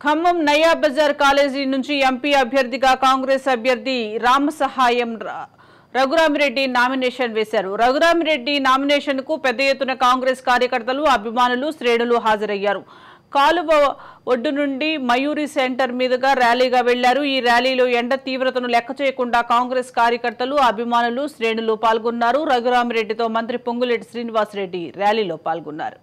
ఖమ్మం నయా బజార్ కాలేజీ నుంచి ఎంపీ అభ్యర్థిగా కాంగ్రెస్ అభ్యర్థి రామసహాయం రఘురామిరెడ్డి నామినేషన్ వేశారు. రఘురామిరెడ్డి నామినేషన్ కు పెద్ద ఎత్తున కాంగ్రెస్ కార్యకర్తలు, అభిమానులు, శ్రేణులు హాజరయ్యారు. కాలువ ఒడ్డు నుండి మయూరి సెంటర్ మీదుగా ర్యాలీగా వెళ్లారు. ఈ ర్యాలీలో ఎండ తీవ్రతను లెక్క చేయకుండా కాంగ్రెస్ కార్యకర్తలు, అభిమానులు, శ్రేణులు పాల్గొన్నారు. రఘురామిరెడ్డితో మంత్రి పొంగులేటి శ్రీనివాసరెడ్డి ర్యాలీలో పాల్గొన్నారు.